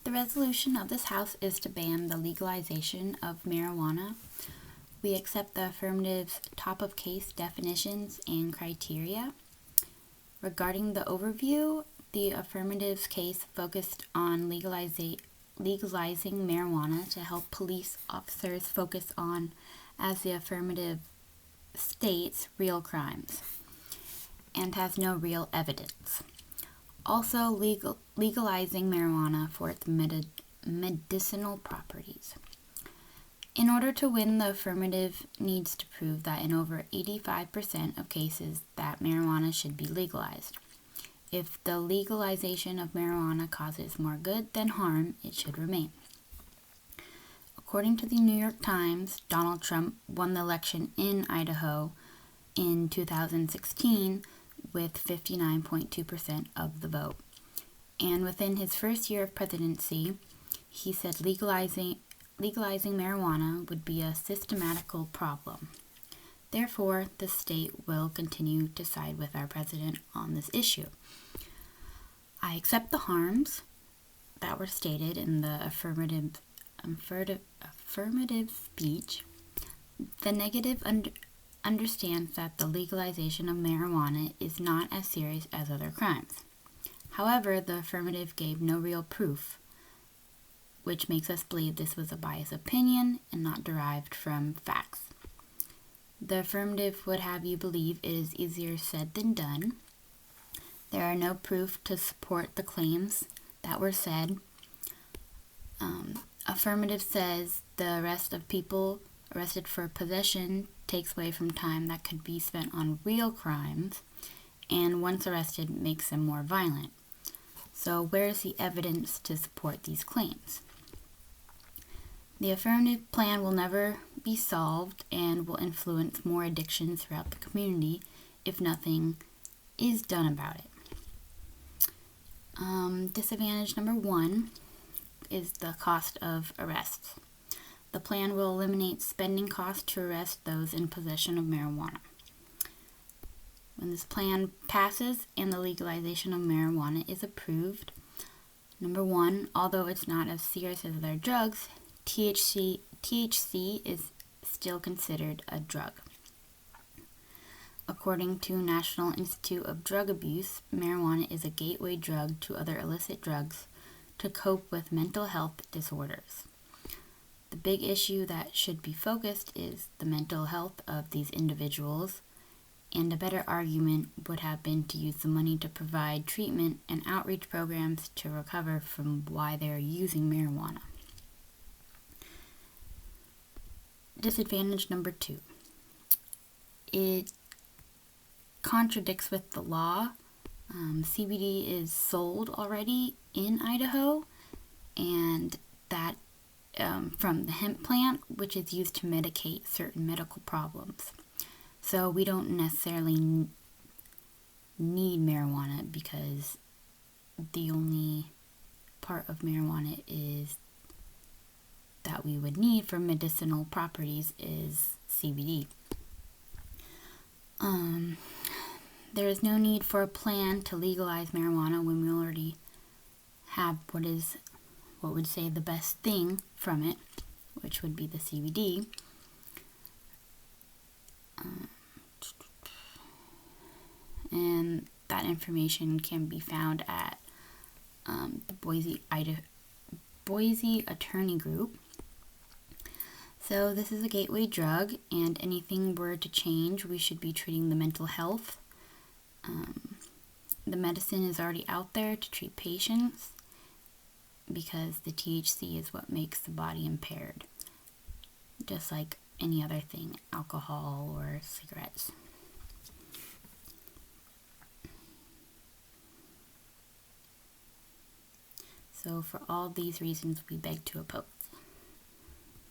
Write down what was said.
The resolution of this House is to ban the legalization of marijuana. We accept the affirmative's top-of-case definitions and criteria. Regarding the overview, the affirmative's case focused on legalizing marijuana to help police officers focus on, as the affirmative states, real crimes, and has no real evidence. Also, legalizing marijuana for its medicinal properties. In order to win, the affirmative needs to prove that in over 85% of cases that marijuana should be legalized. If the legalization of marijuana causes more good than harm, it should remain. According to the New York Times, Donald Trump won the election in Idaho in 2016 with 59.2% of the vote. And within his first year of presidency, he said legalizing marijuana would be a systematical problem. Therefore, the state will continue to side with our president on this issue. I accept the harms that were stated in the affirmative speech. The negative understands that the legalization of marijuana is not as serious as other crimes. However, the affirmative gave no real proof, which makes us believe this was a biased opinion and not derived from facts. The affirmative would have you believe it is easier said than done. There are no proof to support the claims that were said. Affirmative says the arrest of people arrested for possession takes away from time that could be spent on real crimes, and once arrested makes them more violent. So where is the evidence to support these claims? The affirmative plan will never be solved and will influence more addictions throughout the community if nothing is done about it. Disadvantage number 1 is the cost of arrests. The plan will eliminate spending costs to arrest those in possession of marijuana. When this plan passes and the legalization of marijuana is approved, number 1, although it's not as serious as other drugs, THC is still considered a drug. According to National Institute of Drug Abuse, marijuana is a gateway drug to other illicit drugs to cope with mental health disorders. The big issue that should be focused is the mental health of these individuals, and a better argument would have been to use the money to provide treatment and outreach programs to recover from why they are using marijuana. Disadvantage number 2. It contradicts with the law. CBD is sold already in Idaho, and that from the hemp plant, which is used to medicate certain medical problems. So we don't necessarily need marijuana because the only part of marijuana is that we would need for medicinal properties is CBD. There is no need for a plan to legalize marijuana when we already have what would say the best thing from it, which would be the CBD. And that information can be found at the Boise Attorney Group. So this is a gateway drug, and anything were to change, we should be treating the mental health. The medicine is already out there to treat patients because the THC is what makes the body impaired, just like any other thing, alcohol or cigarettes. So for all these reasons, we beg to oppose.